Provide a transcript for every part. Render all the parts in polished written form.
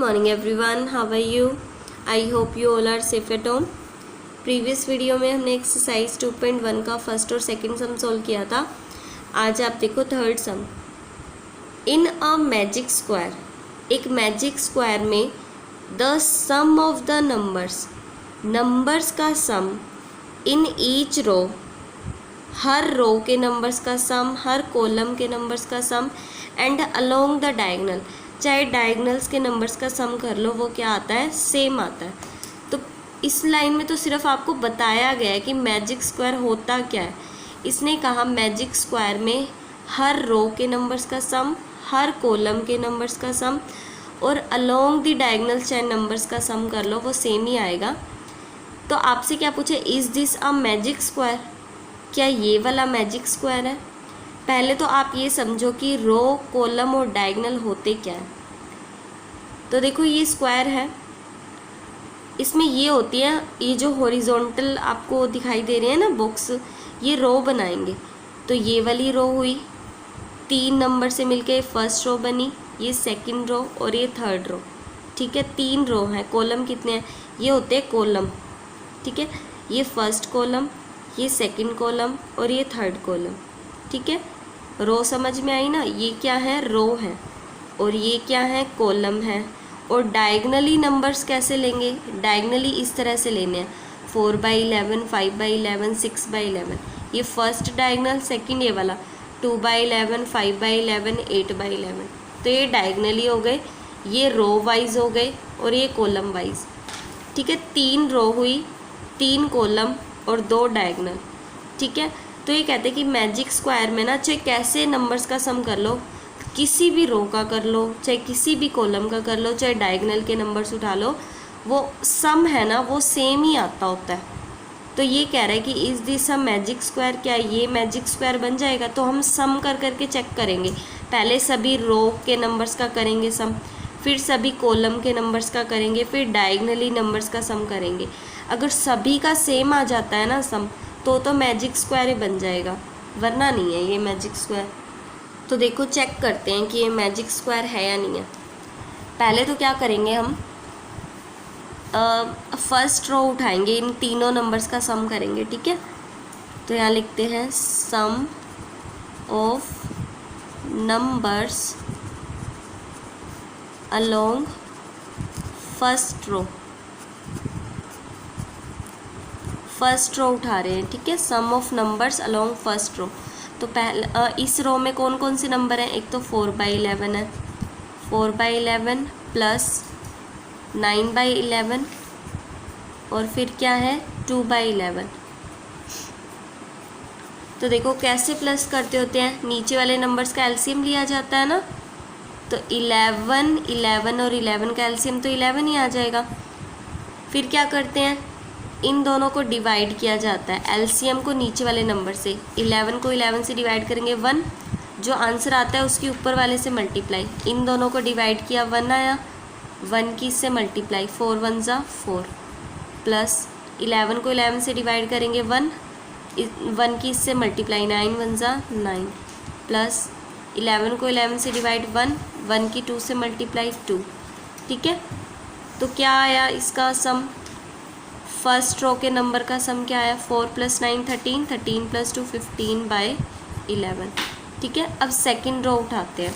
morning everyone, how are you? I hope you all are safe at home. Previous video में हमने exercise 2.1 का first और second sum solve किया था. आज आप देखो third sum. In a magic square, एक मैजिक स्क्वायर में the sum of the numbers का सम इन ईच रो, हर रो के नंबर्स का सम, हर कॉलम के नंबर्स का सम एंड अलोंग द डायगनल, चाहे डायगनल्स के नंबर्स का सम कर लो वो क्या आता है, सेम आता है. तो इस लाइन में तो सिर्फ आपको बताया गया है कि मैजिक स्क्वायर होता क्या है. इसने कहा मैजिक स्क्वायर में हर रो के नंबर्स का सम, हर कॉलम के नंबर्स का सम और अलोंग द डायगनल चाहे नंबर्स का सम कर लो वो सेम ही आएगा. तो आपसे क्या पूछे, is this a magic square, क्या ये वाला मैजिक स्क्वायर है. पहले तो आप ये समझो कि रो, कॉलम और डायगनल होते क्या है. तो देखो ये स्क्वायर है, इसमें ये होती है, ये जो हॉरिजॉन्टल आपको दिखाई दे रहे हैं ना बॉक्स, ये रो बनाएंगे. तो ये वाली रो हुई, 3 नंबर से मिलके फर्स्ट रो बनी, ये सेकंड रो और ये थर्ड रो. ठीक है, 3 रो हैं. कॉलम कितने हैं, ये होते हैं कॉलम. ठीक है, ये फर्स्ट कॉलम, ये सेकंड कॉलम और ये थर्ड कॉलम. ठीक है, रो समझ में आई ना. ये क्या है, रो है और ये क्या है, कॉलम है. और डायगनली नंबर्स कैसे लेंगे, डायगनली इस तरह से लेने हैं, 4/11, 5/11, 6/11. ये फर्स्ट डायगनल, सेकंड ये वाला 2/11, 5/11, 8/11. तो ये डायगनली हो गए, ये रो वाइज हो गए और ये कॉलम वाइज. ठीक है, 3 रो हुई, 3 कॉलम और 2 डायगनल. ठीक है, तो ये कहते हैं कि मैजिक स्क्वायर में ना चाहे कैसे नंबर्स का सम कर लो, किसी भी रो का कर लो, चाहे किसी भी कॉलम का कर लो, चाहे डायगनल के नंबर्स उठा लो, वो सम है ना वो सेम ही आता होता है. तो ये कह रहा है कि is this a magic square, क्या ये मैजिक स्क्वायर बन जाएगा. तो हम सम कर करके चेक करेंगे. पहले सभी रो के नंबर्स का करेंगे सम, फिर सभी कॉलम के नंबर्स का करेंगे, फिर डायगनली नंबर्स का सम करेंगे. अगर सभी का सेम आ जाता है ना सम, तो मैजिक स्क्वायर ही बन जाएगा, वरना नहीं है ये मैजिक स्क्वायर. तो देखो चेक करते हैं कि ये मैजिक स्क्वायर है या नहीं है. पहले तो क्या करेंगे हम, फर्स्ट रो उठाएंगे, इन तीनों नंबर्स का सम करेंगे. ठीक है, तो यहाँ लिखते हैं sum of numbers along first row. First row उठा रहे हैं. ठीक है, sum of numbers along first row. तो पहले इस रो में कौन कौन से नंबर हैं, एक तो 4/11 है, 4/11 प्लस 9/11 और फिर क्या है 2/11. तो देखो कैसे प्लस करते होते हैं, नीचे वाले नंबर्स का एलसीएम लिया जाता है ना. तो 11, 11 और 11 का एलसीएम तो 11 ही आ जाएगा. फिर क्या करते हैं, इन दोनों को डिवाइड किया जाता है, एलसीएम को नीचे वाले नंबर से. 11 को 11 से डिवाइड करेंगे 1, जो आंसर आता है उसके ऊपर वाले से मल्टीप्लाई. इन दोनों को डिवाइड किया 1 आया, 1 की इससे मल्टीप्लाई, 4 1 ज़ा 4 प्लस 11 को 11 से डिवाइड करेंगे 1, 1 की इससे मल्टीप्लाई, 9 1 ज़ा 9 प्लस 11 को 11 से डिवाइड 1, 1 की 2 से मल्टीप्लाई 2. ठीक है, तो क्या आया इसका सम, फर्स्ट रो के नंबर का सम क्या आया, 4 + 9 13, 13 + 2 15/11. ठीक है, अब सेकंड रो उठाते हैं.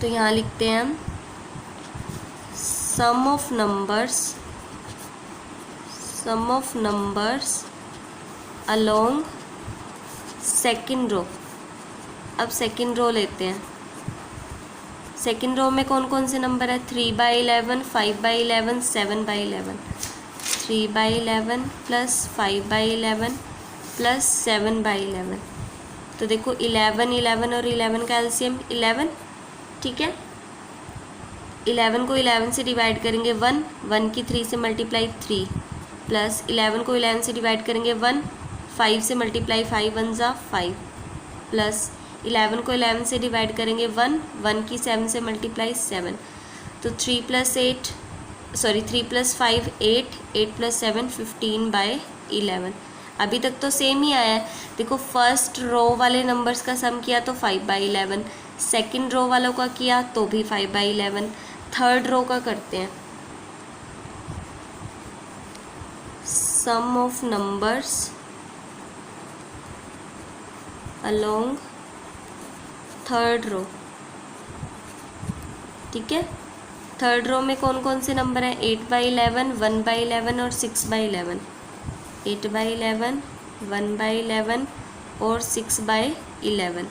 तो यहाँ लिखते हैं हम sum of numbers along second row. अब सेकंड रो लेते हैं. सेकंड रो में कौन कौन से नंबर है, 3/11, 5/11, 7/11. 3/11 प्लस 5/11 प्लस 7/11. तो देखो 11, 11 और 11 का एलसीएम 11. ठीक है, 11 को 11 से डिवाइड करेंगे 1, 1 की 3 से मल्टीप्लाई 3 प्लस 11 को 11 से डिवाइड करेंगे 1, 5 से मल्टीप्लाई, 5 1 ज़ा 5 प्लस 11 को 11 से डिवाइड करेंगे 1, 1 की 7 से मल्टीप्लाई 7. तो 3 + 5 8, 8 + 7 15/11. अभी तक तो सेम ही आया है. देखो फर्स्ट रो वाले नंबर्स का सम किया तो 5/11, सेकंड रो वालों का किया तो भी 5/11। थर्ड रो का करते हैं। Sum of numbers along third row. ठीक है, थर्ड रो में कौन कौन से नंबर हैं? 8/11, 1/11 और 6/11। 8/11, 1/11 और 6/11।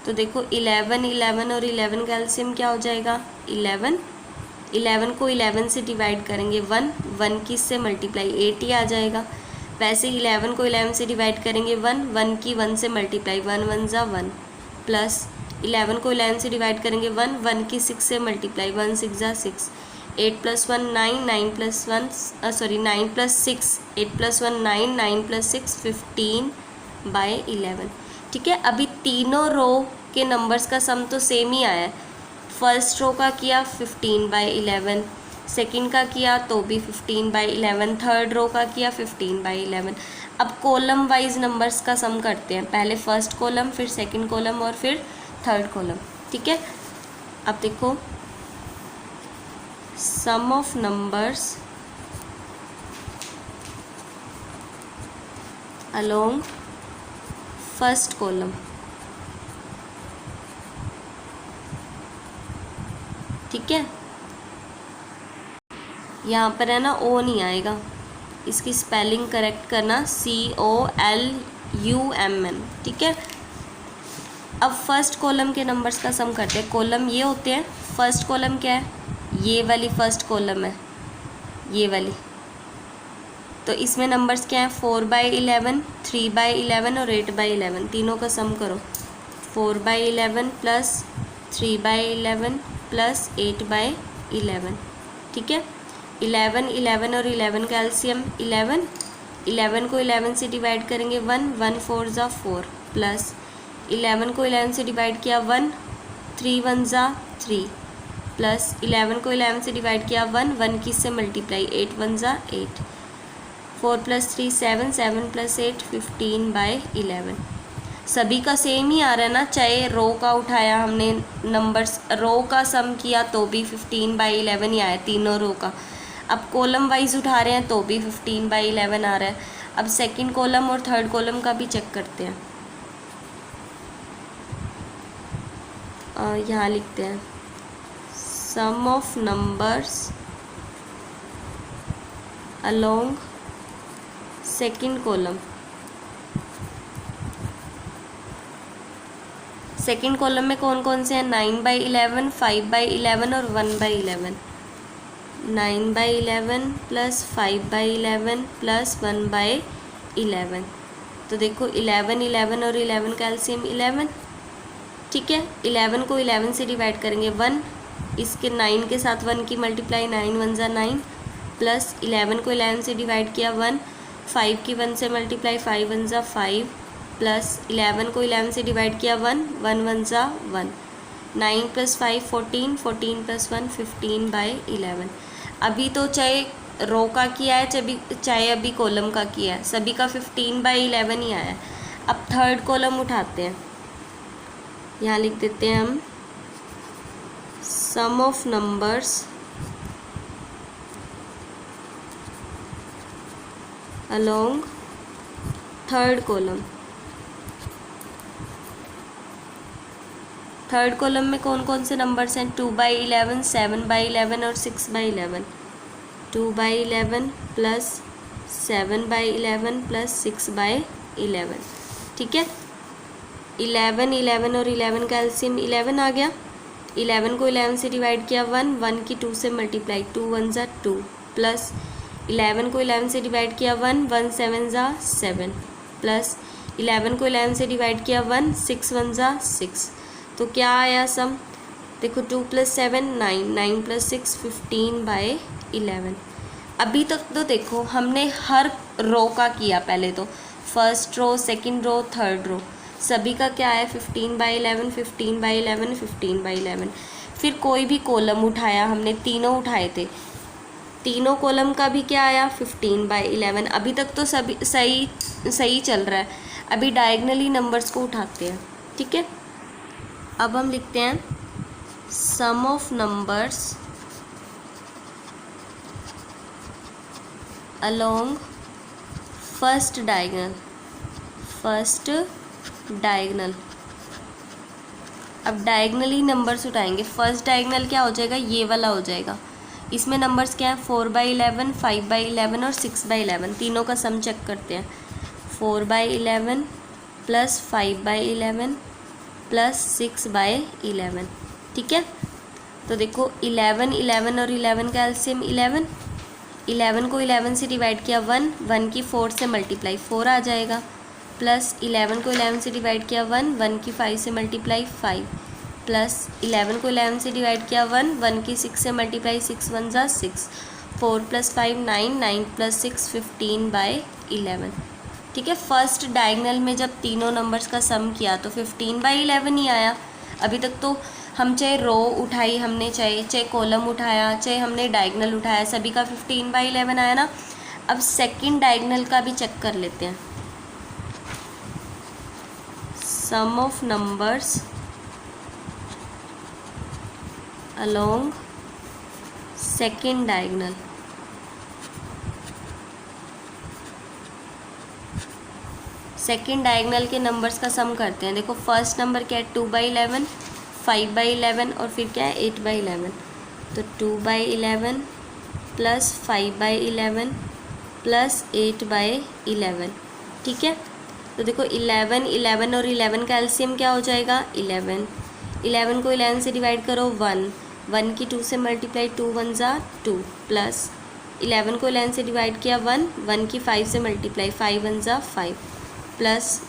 तो देखो 11, 11 और 11 का एलसीएम क्या हो जाएगा? 11। 11 को 11 से डिवाइड करेंगे 1, 1 की से मल्टीप्लाई 8 ही आ जाएगा। वैसे 11 को 11 से डिवाइड करेंगे 1, 1 की 1 से मल्टीप्लाई 1 1 जा 1, प्लस 11 को 11 से डिवाइड करेंगे 1, 1 की 6 से मल्टीप्लाई 1 6 जा 6, 8 + 1 9, 9 + 1 9 + 6, 8 + 1 9, 9 + 6 15/11। ठीक है, अभी तीनों रो के नंबर्स का सम तो सेम ही आया है। फर्स्ट रो का किया 15/11, सेकंड का किया तो भी 15/11, थर्ड रो का किया 15/11। अब कॉलम वाइज नंबर्स का सम करते हैं। पहले फर्स्ट कॉलम, फिर सेकंड कॉलम और फिर थर्ड कॉलम। ठीक है, अब देखो sum of numbers along first column. ठीक है, यहाँ पर है ना ओ नहीं आएगा, इसकी स्पेलिंग करेक्ट करना, COLUMN। ठीक है, अब फर्स्ट कॉलम के नंबर्स का सम करते हैं। कॉलम ये होते हैं। फर्स्ट कॉलम क्या है? ये वाली फर्स्ट कॉलम है, ये वाली। तो इसमें नंबर्स क्या है? 4/11, 3/11 और 8/11। तीनों का सम करो। 4/11 प्लस 3/11 प्लस 8/11। ठीक है, 11, 11 और 11 का एलसीएम 11। 11 को 11 से डिवाइड करेंगे 1, 1 4 जा 4, प्लस 11 को 11 से डिवाइड किया 1, 3 1 जा 3, प्लस 11 को 11 से डिवाइड किया 1, 1 की से मल्टीप्लाई 8 1 जा 8, 4 + 3 7, 7 + 8 15/11। सभी का सेम ही आ रहा है ना, चाहे रो का उठाया हमने नंबर्स, रो का सम किया तो भी 15/11 ही आया तीनों रो का। अब कॉलम वाइज उठा रहे हैं तो भी 15/11 आ रहा है। अब सेकंड कॉलम और थर्ड कॉलम का भी चेक करते हैं। यहाँ लिखते हैं sum of numbers along second column. Second column में कौन कौन से हैं? 9/11, 5/11 और 1/11। 9/11 प्लस 5/11 प्लस 1/11। तो देखो 11, 11 और 11 का एलसीएम 11। ठीक है, 11 को 11 से डिवाइड करेंगे 1, इसके 9 के साथ 1 की मल्टीप्लाई 9 1 जा 9, प्लस 11 को 11 से डिवाइड किया 1, 5 की 1 से मल्टीप्लाई 5 1 जा 5, प्लस 11 को 11 से डिवाइड किया 1, 1 1 जा 1, 9 + 5 14, 14 + 1 15/11। अभी तो चाहे रो का किया है चाहे अभी कॉलम का किया है, सभी का 15/11 ही आया है। अब थर्ड कॉलम उठाते हैं। यहाँ लिख देते हैं हम sum of numbers along third column. Third column में कौन कौन से नंबर्स हैं? 2/11, 7/11 और 6/11। 2/11 प्लस 7/11 प्लस 6/11। ठीक है, 11, 11 और 11 का एलसीएम 11 आ गया। 11 को 11 से डिवाइड किया 1, 1 की 2 से मल्टीप्लाई 2 1 जा 2, प्लस 11 को 11 से डिवाइड किया 1, 1 7 जा 7, प्लस 11 को 11 से डिवाइड किया 1, 6 1 जा 6। तो क्या आया सम? देखो 2 + 7 9, 9 + 6 15/11। अभी तक तो देखो हमने हर रो का किया। पहले तो first row, second row, third row, सभी का क्या है? 15/11 15/11 15/11। फिर कोई भी कॉलम उठाया हमने, तीनों उठाए थे, तीनों कॉलम का भी क्या आया? 15/11। अभी तक तो सभी सही चल रहा है। अभी डायगनली नंबर्स को उठाते हैं। ठीक है, अब हम लिखते हैं sum of numbers along first diagonal. अब डायगनली नंबर्स उठाएंगे। फर्स्ट डायगनल क्या हो जाएगा, ये वाला हो जाएगा। इसमें नंबर्स क्या है, 4/11, 5/11 और 6/11। तीनों का सम चेक करते हैं। 4/11 प्लस 5/11 प्लस 6/11। ठीक है, तो देखो 11, 11 और 11 का एलसीएम 11। 11 को 11 से डिवाइड किया 1, 1 की 4 से मल्टीप्लाई 4 आ जाएगा, प्लस 11 को 11 से डिवाइड किया 1, 1 की 5 से मल्टीप्लाई 5, प्लस 11 को 11 से डिवाइड किया 1, 1 की 6 से मल्टीप्लाई 6 1 जा 6, 4 + 5 9, 9 + 6 15/11। ठीक है, फर्स्ट डायगनल में जब तीनों नंबर्स का सम किया तो 15/11 ही आया। अभी तक तो हम चाहे रो उठाई हमने, चाहे कॉलम उठाया, चाहे हमने डायगनल उठाया, सभी का 15/11 आया ना। अब सेकंड डायगनल का भी चेक कर लेते हैं। Sum of numbers along second diagonal. Second diagonal के नंबर्स का सम करते हैं। देखो फर्स्ट नंबर क्या है, 2/11, 5/11 और फिर क्या है 8/11। तो 2/11 प्लस 5/11 प्लस 8/11। ठीक है, तो देखो 11, 11 और 11 का एलसीएम क्या हो जाएगा 11। 11 को 11 से डिवाइड करो 1, 1 की 2 से मल्टीप्लाई 2 1 जा 2, प्लस 11 को 11 से डिवाइड किया 1, 1 की 5 से मल्टीप्लाई 5 1 जा 5, प्लस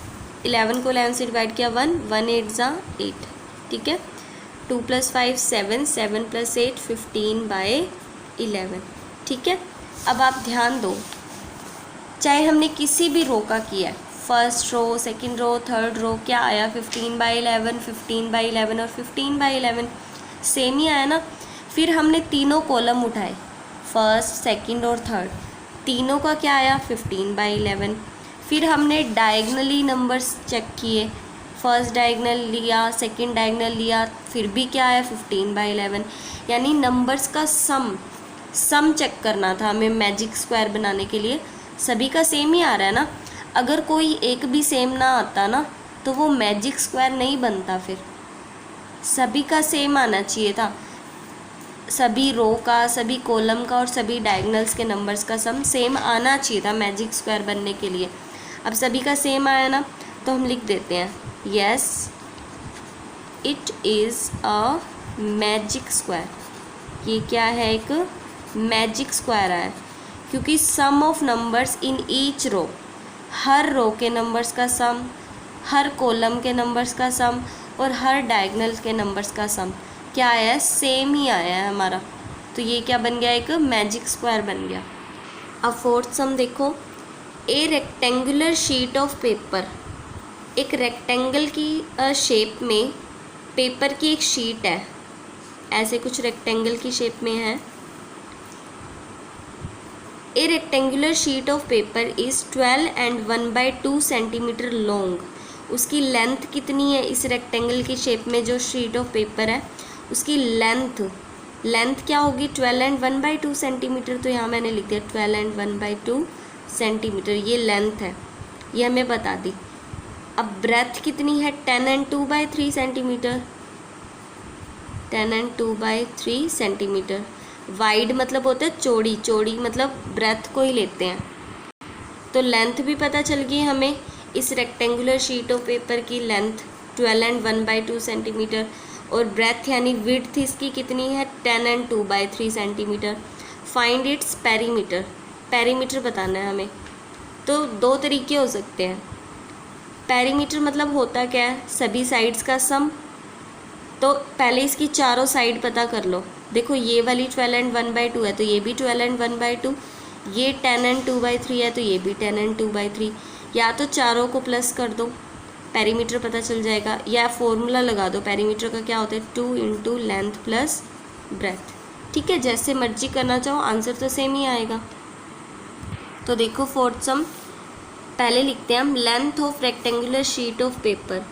11 को 11 से डिवाइड किया 1, 1 8 जा 8। ठीक है, 2 + 5 7, 7 + 8 15/11। ठीक है, अब आप ध्यान दो, चाहे हमने किसी भी रो का किया है, first row, second row, third row, क्या आया 15/11, 15/11 और 15/11 सेम ही आया ना। फिर हमने तीनों कॉलम उठाए, फर्स्ट, सेकंड और थर्ड, तीनों का क्या आया 15/11। फिर हमने डायगनली नंबर्स चेक किए, फर्स्ट डायगनल लिया, सेकंड डायगनल लिया, फिर भी क्या आया 15/11। यानी नंबर्स का सम चेक करना था हमें मैजिक स्क्वायर बनाने के लिए। सभी का सेम ही आ रहा है ना। अगर कोई एक भी सेम ना आता ना तो वो मैजिक स्क्वायर नहीं बनता, फिर सभी का सेम आना चाहिए था। सभी रो का, सभी कॉलम का और सभी डायगनल्स के नंबर्स का सम सेम आना चाहिए था मैजिक स्क्वायर बनने के लिए। अब सभी का सेम आया ना, तो हम लिख देते हैं yes it is a magic square. ये क्या है, एक मैजिक स्क्वायर आया, क्योंकि sum of numbers in each row, हर रो के नंबर्स का सम, हर कॉलम के नंबर्स का सम और हर डायगनल के नंबर्स का सम क्या आया है, सेम ही आया है हमारा। तो ये क्या बन गया, एक मैजिक स्क्वायर बन गया। अब फोर्थ सम देखो, ए रेक्टेंगुलर शीट ऑफ पेपर। एक रेक्टेंगल की शेप में पेपर की एक शीट है, ऐसे कुछ रेक्टेंगल की शेप में है। ए rectangular sheet of paper is 12 and 1/2 centimetre long. उसकी लेंथ कितनी है, इस रेक्टेंगल की शेप में जो शीट ऑफ पेपर है उसकी लेंथ क्या होगी 12 and 1/2 सेंटीमीटर। तो यहाँ मैंने लिख दिया 12 and 1/2 सेंटीमीटर, ये लेंथ है, ये हमें बता दी। अब ब्रेथ कितनी है 10 and 2/3 centimetre, 10 and 2/3 centimetre. Wide मतलब होता है चौड़ी, चौड़ी मतलब ब्रेथ को ही लेते हैं। तो लेंथ भी पता चल गई हमें, इस रेक्टेंगुलर शीट ऑफ पेपर की लेंथ 12 and 1/2 सेंटीमीटर और ब्रेथ यानी विड्थ इसकी कितनी है 10 and 2/3 centimetre. Find its perimeter, perimeter बताना है हमें। तो दो तरीके हो सकते हैं। पेरीमीटर मतलब होता क्या है, सभी साइड्स का सम। तो पहले इसकी चारों साइड पता कर लो। देखो ये वाली 12 and 1/2 है तो ये भी 12 and 1/2, ये 10 and 2/3 है तो ये भी 10 and 2/3। या तो चारों को प्लस कर दो, पेरीमीटर पता चल जाएगा, या फॉर्मूला लगा दो। पेरीमीटर का क्या होता है 2 × लेंथ प्लस ब्रेथ। ठीक है, जैसे मर्जी करना चाहो, आंसर तो सेम ही आएगा। तो देखो फोर्थ सम, पहले लिखते हैं हम length of rectangular sheet of paper.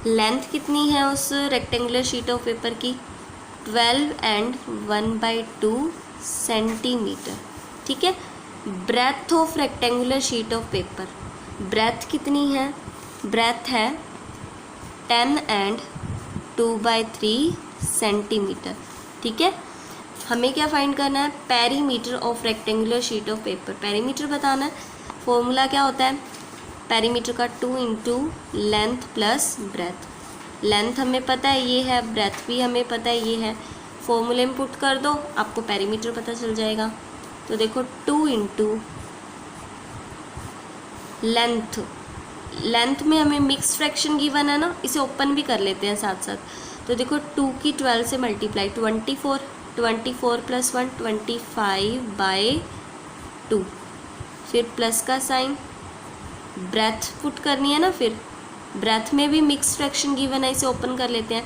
Length कितनी है उस रेक्टेंगुलर शीट ऑफ पेपर की? 12 एंड 1/2 सेंटीमीटर। ठीक है। Breadth of rectangular sheet of paper, breadth कितनी है? ब्रेथ है 10 एंड 2/3 सेंटीमीटर। ठीक है। हमें क्या फाइंड करना है? Perimeter of rectangular sheet of paper. Perimeter बताना है। फॉर्मूला क्या होता है पेरीमीटर का? 2 into length plus breadth. Length हमें पता है ये है, ब्रेथ भी हमें पता है ये है। फॉर्मूले में पुट कर दो, आपको पेरीमीटर पता चल जाएगा। तो देखो 2 इंटू लेंथ, लेंथ में हमें मिक्स फ्रैक्शन गिवन है ना, इसे ओपन भी कर लेते हैं साथ साथ। तो देखो 2 की 12 से मल्टीप्लाई 24, 24 प्लस 1 25/2, फिर प्लस का साइन, ब्रेथ पुट करनी है ना, फिर ब्रेथ में भी मिक्स फ्रैक्शन गिवन है, इसे ओपन कर लेते हैं।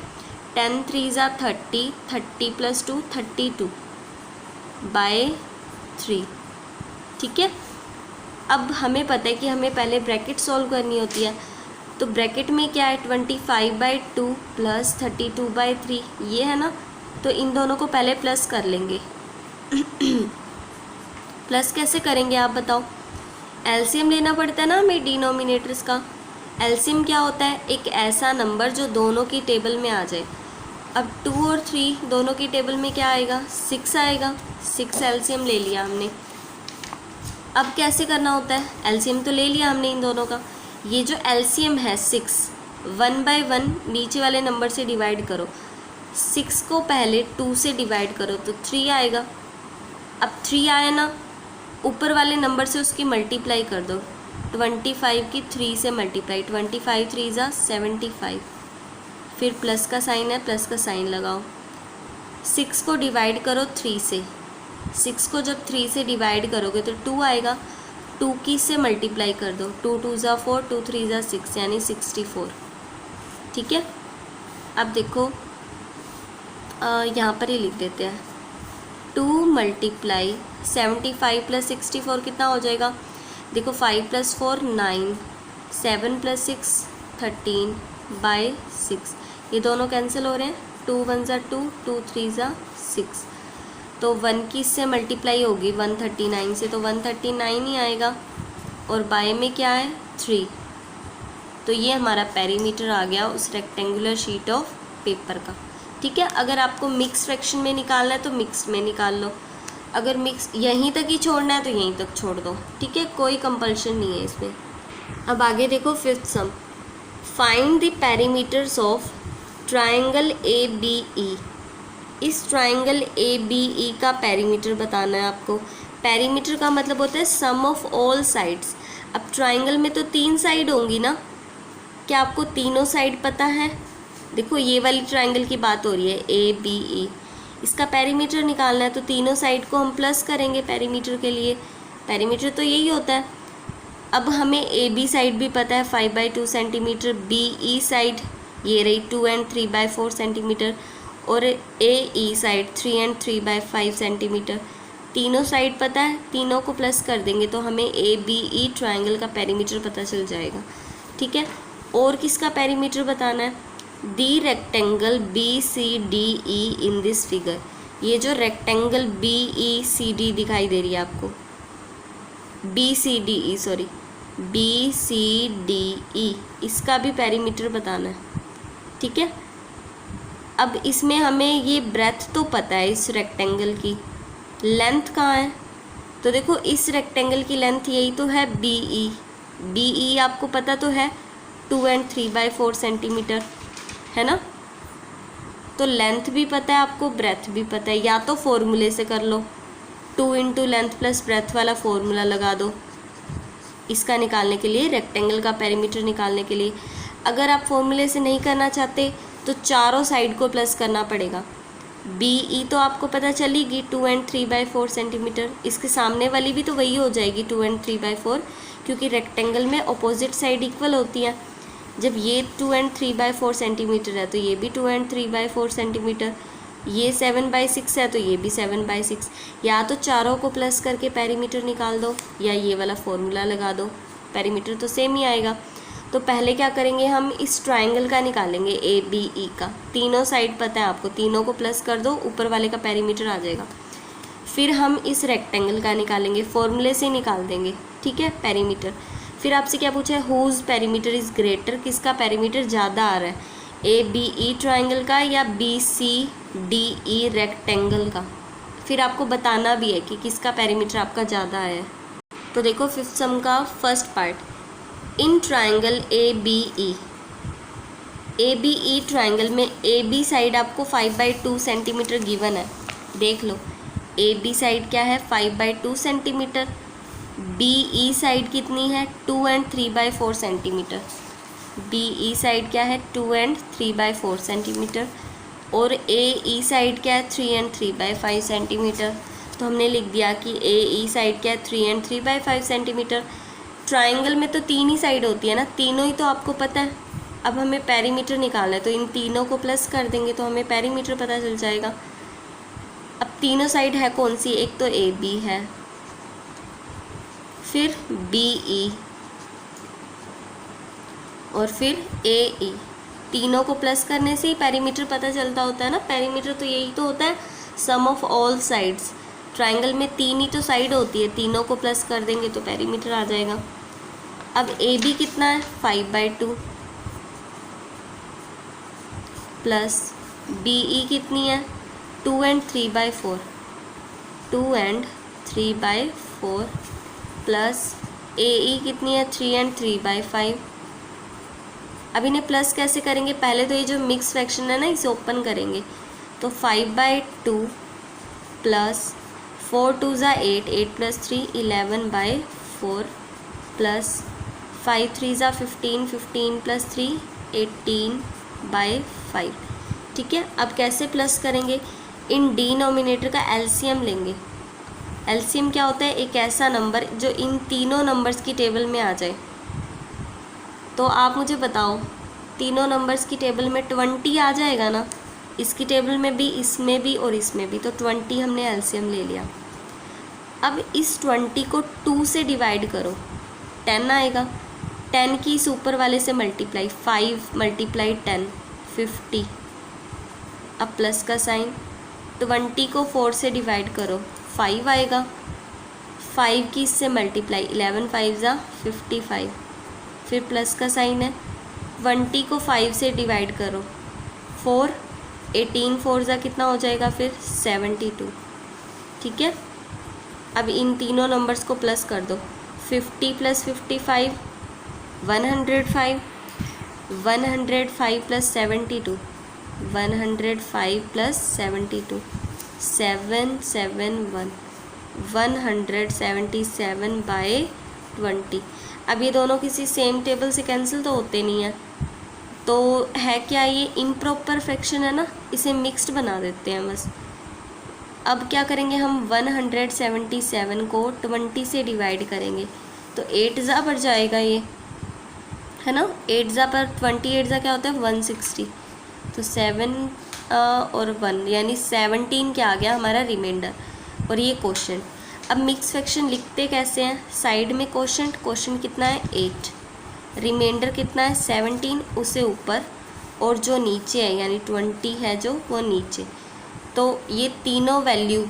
10 3 ज़ा 30, 30 प्लस 2 32/3। ठीक है। अब हमें पता है कि हमें पहले ब्रैकेट सॉल्व करनी होती है, तो ब्रैकेट में क्या है? 25/2 प्लस 32/3 ये है ना, तो इन दोनों को पहले प्लस कर लेंगे। प्लस कैसे करेंगे आप बताओ? एलसीएम लेना पड़ता है ना हमें डिनोमिनेटर्स का। एलसीएम क्या होता है? एक ऐसा नंबर जो दोनों की टेबल में आ जाए। अब 2 और 3 दोनों की टेबल में क्या आएगा? 6 आएगा। 6 एलसीएम ले लिया हमने। अब कैसे करना होता है? एलसीएम तो ले लिया हमने इन दोनों का। ये जो एलसीएम है 6, 1/1 नीचे वाले नंबर से डिवाइड करो। 6 को पहले 2 से डिवाइड करो तो 3 आएगा। अब 3 आया ना, ऊपर वाले नंबर से उसकी मल्टीप्लाई कर दो। 25 की 3 से मल्टीप्लाई, 25 3 ज़ा 75, फिर प्लस का साइन है, प्लस का साइन लगाओ। 6 को डिवाइड करो 3 से, 6 को जब 3 से डिवाइड करोगे तो 2 आएगा। 2 की से मल्टीप्लाई कर दो, 2 2 ज़ा 4, 2 3 ज़ा 6 यानी 64। ठीक है। अब देखो यहाँ पर ही लिख देते हैं 2 मल्टीप्लाई 75 प्लस 64 कितना हो जाएगा? देखो 5 + 4 9, 7 + 6 13/6। ये दोनों कैंसिल हो रहे हैं। 2 1 ज़ा 2, 2 3 ज़ा 6, तो 1 की इससे मल्टीप्लाई होगी 139 से, तो 139 ही आएगा। और बाय में क्या है? 3। तो ये हमारा पेरीमीटर आ गया उस रेक्टेंगुलर शीट ऑफ पेपर का। ठीक है। अगर आपको मिक्स फ्रैक्शन में निकालना है तो मिक्स में निकाल लो, अगर मिक्स यहीं तक ही छोड़ना है तो यहीं तक छोड़ दो। ठीक है, कोई कंपल्शन नहीं है इसमें। अब आगे देखो 5th sum, find the perimeters of triangle ABE। इस ट्राइंगल ABE का पेरीमीटर बताना है आपको। पेरीमीटर का मतलब होता है सम ऑफ ऑल साइड्स। अब ट्राइंगल में तो 3 साइड होंगी ना, क्या आपको तीनों साइड पता है? देखो ये वाली ट्राइंगल की बात हो रही है ABE, इसका पेरीमीटर निकालना है तो तीनों साइड को हम प्लस करेंगे पेरीमीटर के लिए। पेरीमीटर तो यही होता है। अब हमें AB साइड भी पता है 5/2 सेंटीमीटर, BE साइड ये रही 2 एंड 3/4 सेंटीमीटर, और AE साइड 3 एंड 3/5 सेंटीमीटर। तीनों साइड पता है, तीनों को प्लस कर देंगे तो हमें ABE ट्राइंगल का पेरीमीटर पता चल जाएगा। ठीक है। और किसका पेरीमीटर बताना है? The rectangle BCDE in this figure. ये जो रेक्टेंगल BECD दिखाई दे रही है आपको, BCDE सॉरी BCDE, इसका भी पेरीमीटर बताना है। ठीक है। अब इसमें हमें ये ब्रेथ तो पता है इस रेक्टेंगल की, लेंथ कहाँ है? तो देखो इस रेक्टेंगल की लेंथ यही तो है BE आपको पता तो है 2 एंड 3/4 सेंटीमीटर है ना। तो लेंथ भी पता है आपको, ब्रेथ भी पता है। या तो फॉर्मूले से कर लो, 2 इंटू लेंथ प्लस ब्रेथ वाला फॉर्मूला लगा दो इसका निकालने के लिए, रेक्टेंगल का पेरीमीटर निकालने के लिए। अगर आप फॉर्मूले से नहीं करना चाहते तो चारों साइड को प्लस करना पड़ेगा। BE तो आपको पता चलेगी 2 एंड 3/4 सेंटीमीटर, इसके सामने वाली भी तो वही हो जाएगी 2 एंड 3/4, क्योंकि रेक्टेंगल में अपोजिट साइड इक्वल होती है। जब ये 2 एंड 3/4 सेंटीमीटर है तो ये भी 2 एंड 3/4 सेंटीमीटर, ये 7/6 है तो ये भी 7/6। या तो चारों को प्लस करके पेरीमीटर निकाल दो या ये वाला फॉर्मूला लगा दो, पेरीमीटर तो सेम ही आएगा। तो पहले क्या करेंगे, हम इस ट्राइंगल का निकालेंगे ए बी ई का। तीनों साइड पता है आपको, तीनों को प्लस कर दो, ऊपर वाले का पेरीमीटर आ जाएगा। फिर हम इस रेक्टेंगल का निकालेंगे, फॉर्मूले से निकाल देंगे, ठीक है, पेरीमीटर। फिर आपसे क्या पूछा है, हुज पेरीमीटर इज़ ग्रेटर, किसका पेरीमीटर ज़्यादा आ रहा है, ए बी ई ट्राइंगल का या B C D E rectangle का। फिर आपको बताना भी है कि किसका पेरीमीटर आपका ज़्यादा है। तो देखो फिफ्थ सम का first part, in triangle A B E triangle में ए बी साइड आपको 5/2 सेंटीमीटर गिवन है। देख लो ए बी साइड क्या है, 5/2 सेंटीमीटर। बी ई साइड कितनी है, 2 and 3/4 centimetre. B E side क्या है, 2 and 3/4 सेंटीमीटर। और ए ई साइड क्या है, 3 and 3/5 सेंटीमीटर। तो हमने लिख दिया कि ए ई साइड क्या है, 3 and 3/5 सेंटीमीटर। ट्राइंगल में तो 3 ही साइड होती है ना, तीनों ही तो आपको पता है। अब हमें पेरीमीटर निकालना है, तो इन तीनों को प्लस कर देंगे तो हमें पेरीमीटर पता चल जाएगा। अब तीनों साइड है कौन सी, एक तो ए बी है, फिर बी ई और फिर ए ई। तीनों को प्लस करने से ही पेरीमीटर पता चलता होता है ना। पेरीमीटर तो यही तो होता है, sum of all sides. Triangle में 3 ही तो साइड होती है, तीनों को प्लस कर देंगे तो पेरीमीटर आ जाएगा। अब ए बी कितना है, 5/2 प्लस बी ई कितनी है, 2 and 3/4, 2 and 3/4 प्लस ए ई कितनी है, 3 and 3/5। अब इन्हें प्लस कैसे करेंगे, पहले तो ये जो मिक्स फ्रैक्शन है ना इसे ओपन करेंगे। तो 5/2 प्लस 4 2 ज़ा 8, 8 + 3 11/4 प्लस 5 3 ज़ा 15, 15 + 3 18/5। ठीक है, अब कैसे प्लस करेंगे, इन डिनोमिनेटर का एलसीएम लेंगे। एलसीएम क्या होता है, एक ऐसा नंबर जो इन तीनों नंबर्स की टेबल में आ जाए। तो आप मुझे बताओ, तीनों नंबर्स की टेबल में 20 आ जाएगा ना, इसकी टेबल में भी, इसमें भी और इसमें भी। तो 20 हमने एलसीएम ले लिया। अब इस 20 को 2 से डिवाइड करो, 10 आएगा। 10 की इस ऊपर वाले से मल्टीप्लाई, 5 × 10 50। अब प्लस का साइन, 20 को 4 से डिवाइड करो, 5 आएगा। 5 की इससे मल्टीप्लाई, 11 5 ज़ा 55। फिर प्लस का साइन है, 20 को 5 से डिवाइड करो, 4, 18 4 ज़ा कितना हो जाएगा फिर 72। ठीक है, अब इन तीनों नंबर्स को प्लस कर दो, 50 + 55 105, 105 + 72, 105 + 72 771, 177/20। अब ये दोनों किसी सेम टेबल से कैंसिल तो होते नहीं हैं, तो है क्या, ये इम्प्रॉपर फ्रैक्शन है ना, इसे मिक्स्ड बना देते हैं बस। अब क्या करेंगे हम, 177 को 20 से डिवाइड करेंगे तो 8 ज़ा पर जाएगा, ये है ना, 8 ज़ा पर 28 ज़ा क्या होता है 160। तो 7 और 1 यानी 17 क्या आ गया हमारा रिमाइंडर, और ये क्वोशंट। अब मिक्स फ्रैक्शन लिखते कैसे हैं, साइड में क्वोशंट, क्वोशंट कितना है 8, रिमाइंडर कितना है 17 उसे ऊपर, और जो नीचे है यानी 20 है जो वो नीचे। तो ये तीनों वैल्यू,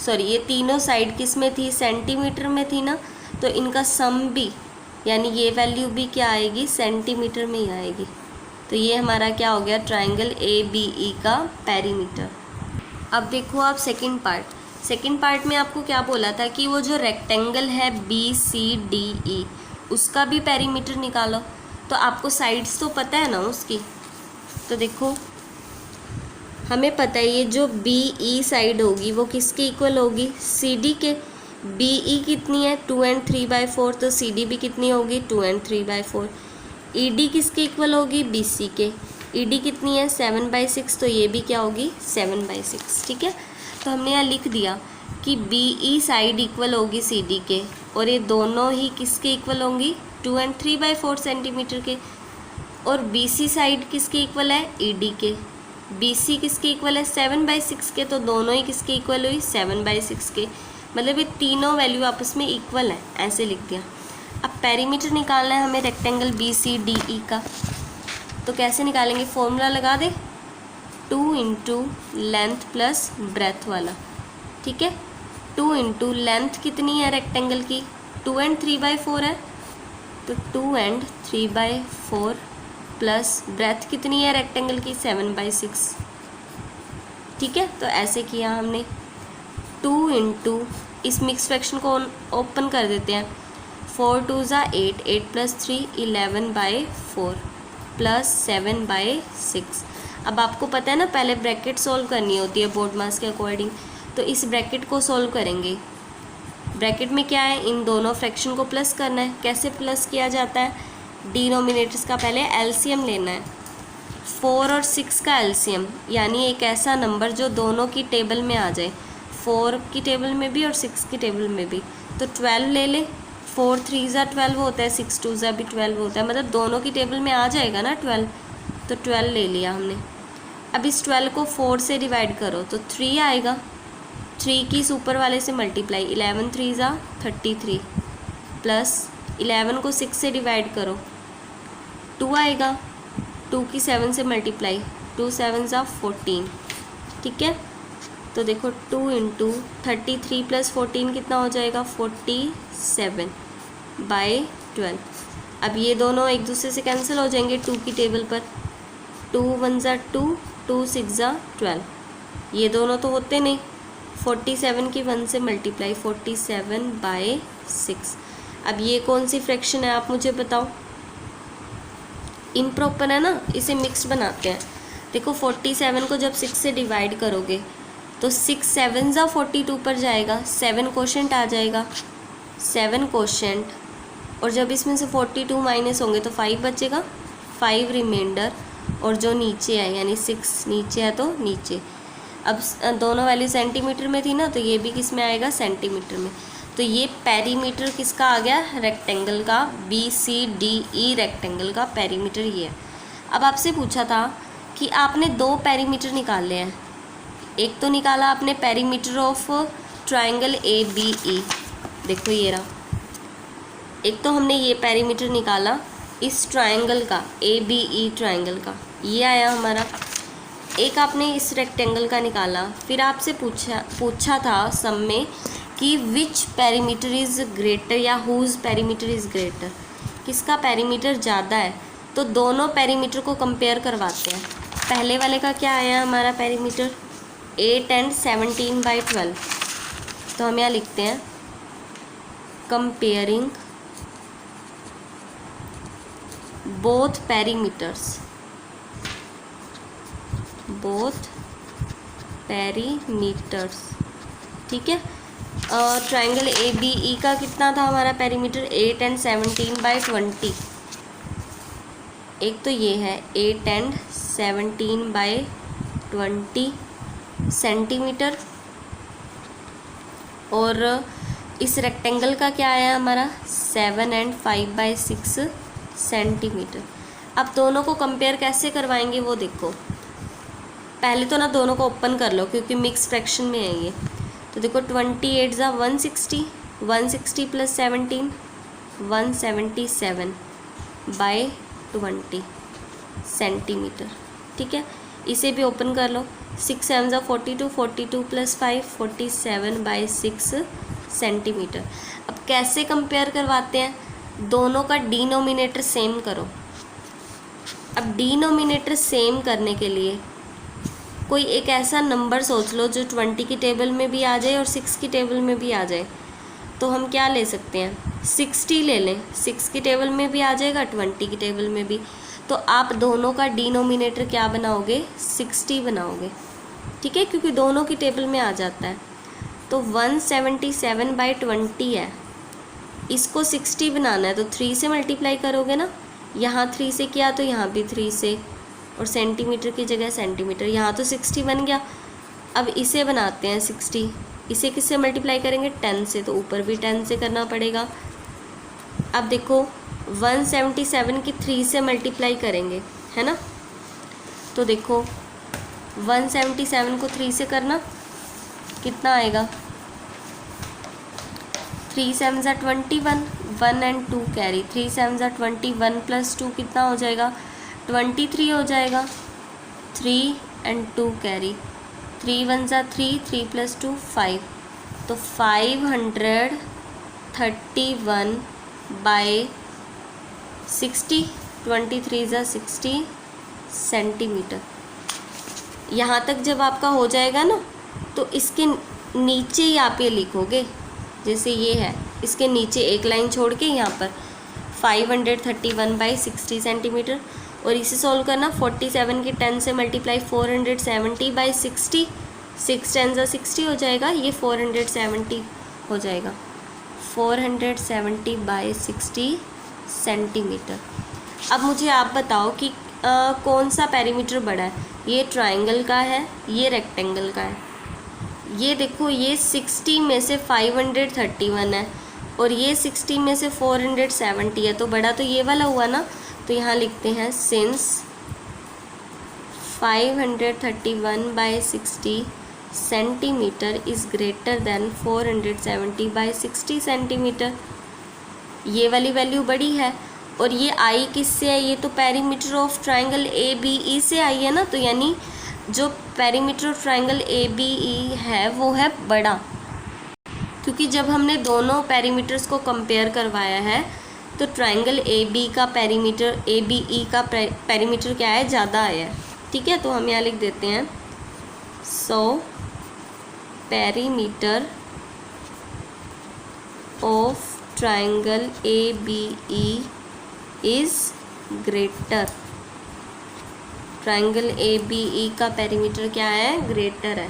सॉरी ये तीनों साइड किस में थी, सेंटीमीटर में थी ना, तो इनका सम भी यानी ये वैल्यू भी क्या आएगी, सेंटीमीटर में ही आएगी। तो ये हमारा क्या हो गया, ट्राइंगल ए बी ई का पेरीमीटर। अब देखो आप सेकंड पार्ट, सेकंड पार्ट में आपको क्या बोला था कि वो जो रेक्टेंगल है बी सी डी ई उसका भी पेरीमीटर निकालो। तो आपको साइड्स तो पता है ना उसकी, तो देखो हमें पता है ये जो बी ई साइड होगी वो किसके इक्वल होगी, सी डी के। बी ई कितनी है 2 and 3/4, तो सी डी भी कितनी होगी 2 and 3/4। ई डी किसके इक्वल होगी, बी सी के। ई डी कितनी है 7/6, तो ये भी क्या होगी 7/6। ठीक है, तो हमने यहाँ लिख दिया कि बी ई साइड इक्वल होगी सी डी के, और ये दोनों ही किसके इक्वल होंगी 2 and 3/4 सेंटीमीटर के। और बी सी साइड किसके इक्वल है, ई डी के। बी सी किसके इक्वल है 7/6 के, तो दोनों ही किसके इक्वल हुई 7/6 के। मतलब ये तीनों वैल्यू आपस में इक्वल है, ऐसे लिख दिया। अब पेरीमीटर निकालना है हमें रेक्टेंगल BCDE का, तो कैसे निकालेंगे? फॉर्मूला लगा दे, 2 इंटू लेंथ प्लस ब्रेथ वाला, ठीक है। 2 इंटू लेंथ कितनी है रेक्टेंगल की? 2 एंड 3/4 है, तो 2 एंड 3/4 प्लस ब्रेथ कितनी है रेक्टेंगल की? 7/6, ठीक है। तो ऐसे किया हमने। 2 इंटू, इस मिक्स फ्रैक्शन को ओपन कर देते हैं, 4 2 ज़ा 8, 8 प्लस 3 11/4 प्लस 7/6। अब आपको पता है ना, पहले ब्रैकेट सॉल्व करनी होती है बोर्ड मास के अकॉर्डिंग, तो इस ब्रैकेट को सॉल्व करेंगे। ब्रैकेट में क्या है? इन दोनों फ्रैक्शन को प्लस करना है। कैसे प्लस किया जाता है? डिनोमिनेटर्स का पहले एलसीएम लेना है। 4 और 6 का एलसीएम, यानी एक ऐसा नंबर जो दोनों की टेबल में आ जाए, 4 की टेबल में भी और 6 की टेबल में भी। तो 12 ले ले, 4 3 ज़ा 12 होता है, 6 2 ज़ा भी 12 होता है, मतलब दोनों की टेबल में आ जाएगा ना 12, तो 12 ले लिया हमने। अब इस 12 को 4 से डिवाइड करो तो 3 आएगा, 3 की इस ऊपर वाले से मल्टीप्लाई, 11 3 ज़ा 33 प्लस 11 को 6 से डिवाइड करो 2 आएगा, 2 की 7 से मल्टीप्लाई, 2 7 ज़ा 14, ठीक है। तो देखो 2 इंटू 33 प्लस 14 कितना हो जाएगा? 47/12। अब ये दोनों एक दूसरे से कैंसिल हो जाएंगे 2 की टेबल पर, 2 1 ज़ा 2, 2 6 ज़ा 12, ये दोनों तो होते नहीं, 47 की 1 से मल्टीप्लाई, 47/6। अब ये कौन सी फ्रैक्शन है आप मुझे बताओ? इम्प्रॉपर है ना, इसे मिक्स बनाते हैं। देखो 47 को जब 6 से डिवाइड करोगे तो 6 7 ज़ा 42 पर जाएगा, 7 कोशेंट आ जाएगा, 7 कोशेंट, और जब इसमें से 42 माइनस होंगे तो 5 बचेगा, 5 रिमाइंडर, और जो नीचे है यानी 6 नीचे है तो नीचे। अब दोनों वैल्यू सेंटीमीटर में थी ना, तो ये भी किस में आएगा? सेंटीमीटर में। तो ये पेरीमीटर किसका आ गया? रेक्टेंगल का, BCDE रेक्टेंगल का पेरीमीटर ये है। अब आपसे पूछा था कि आपने 2 पेरीमीटर निकाले हैं। एक तो निकाला आपने पेरीमीटर ऑफ ट्राइंगल ABE, देखो ये रहा। एक तो हमने ये पेरीमीटर निकाला इस ट्राइंगल का, ABE ट्राइंगल का, ये आया हमारा। एक आपने इस रेक्टेंगल का निकाला। फिर आपसे पूछा था सम में कि विच पेरीमीटर इज़ ग्रेटर या हुज पेरीमीटर इज़ ग्रेटर, किसका पेरीमीटर ज़्यादा है। तो दोनों पेरीमीटर को कंपेयर करवाते हैं। पहले वाले का क्या आया हमारा पेरीमीटर? 8 एंड 17/12। तो हम यहाँ लिखते हैं कंपेयरिंग बोथ पेरीमीटर्स, ठीक है। ट्राइंगल ABE का कितना था हमारा पेरीमीटर? 8 एंड 17/20। एक तो ये है 8 एंड 17/20 सेंटीमीटर, और इस रेक्टेंगल का क्या आया हमारा? 7 एंड 5/6 सेंटीमीटर। अब दोनों को कंपेयर कैसे करवाएंगे वो देखो। पहले तो ना दोनों को ओपन कर लो क्योंकि मिक्स फ्रैक्शन में है ये। तो देखो 28 ज़ा 160, 160 प्लस 17 177/20 सेंटीमीटर, ठीक है। इसे भी ओपन कर लो, 6 7 ज़ा 42, 42 प्लस 5 47/6 सेंटीमीटर। अब कैसे कंपेयर करवाते हैं? दोनों का डिनोमिनेटर सेम करो। अब डिनोमिनेटर सेम करने के लिए कोई एक ऐसा नंबर सोच लो जो 20 की टेबल में भी आ जाए और 6 की टेबल में भी आ जाए। तो हम क्या ले सकते हैं? 60 ले लें, 6 की टेबल में भी आ जाएगा, 20 की टेबल में भी। तो आप दोनों का डिनोमिनेटर क्या बनाओगे? 60 बनाओगे, ठीक है, क्योंकि दोनों की टेबल में आ जाता है। तो 177/20 है, इसको 60 बनाना है तो 3 से मल्टीप्लाई करोगे ना। यहाँ 3 से किया तो यहाँ भी 3 से, और सेंटीमीटर की जगह सेंटीमीटर, यहाँ तो 60 बन गया। अब इसे बनाते हैं 60, इसे किससे मल्टीप्लाई करेंगे? 10 से, तो ऊपर भी 10 से करना पड़ेगा। अब देखो 177 की 3 से मल्टीप्लाई करेंगे, है ना। तो देखो 177 को 3 से करना कितना आएगा? 3 7 ज़ा 21, 1 and 2 कैरी, 3 7 ज़ा 21 + 2 कितना हो जाएगा 23 हो जाएगा। 3 and 2 कैरी, 3 1 ज़ा 3, 3 + 2 5, तो 531/60, 23 ज़ा 60 सेंटीमीटर। यहाँ तक जब आपका हो जाएगा ना तो इसके नीचे ही आप ये लिखोगे, जैसे ये है इसके नीचे एक लाइन छोड़ के यहाँ पर 531/60 सेंटीमीटर, और इसे सॉल्व करना 47 के 10 से मल्टीप्लाई 470/60, 6 10 ज़ा 60 हो जाएगा, ये 470 हो जाएगा, 470/60 सेंटीमीटर। अब मुझे आप बताओ कि कौन सा पेरीमीटर बड़ा है, ये ट्रायंगल का है, ये रेक्टेंगल का है। ये देखो ये 60 में से 531 है और ये 60 में से 470 है, तो बड़ा तो ये वाला हुआ ना। तो यहाँ लिखते हैं since 531/60 centimetre is greater than 470/60 centimetre. ये वाली वैल्यू बड़ी है और ये आई किससे है, ये तो पेरीमीटर ऑफ ट्रायंगल ABE से आई है ना, तो यानी जो पेरीमीटर ऑफ ट्रायंगल ABE है वो है बड़ा, क्योंकि जब हमने दोनों पेरीमीटर्स को कंपेयर करवाया है तो ट्रायंगल ABE का पेरीमीटर क्या है, ज़्यादा आया है। ठीक है, तो हम यहाँ लिख देते हैं so perimeter of triangle ABE is greater, triangle ABE का पेरीमीटर क्या है, ग्रेटर है।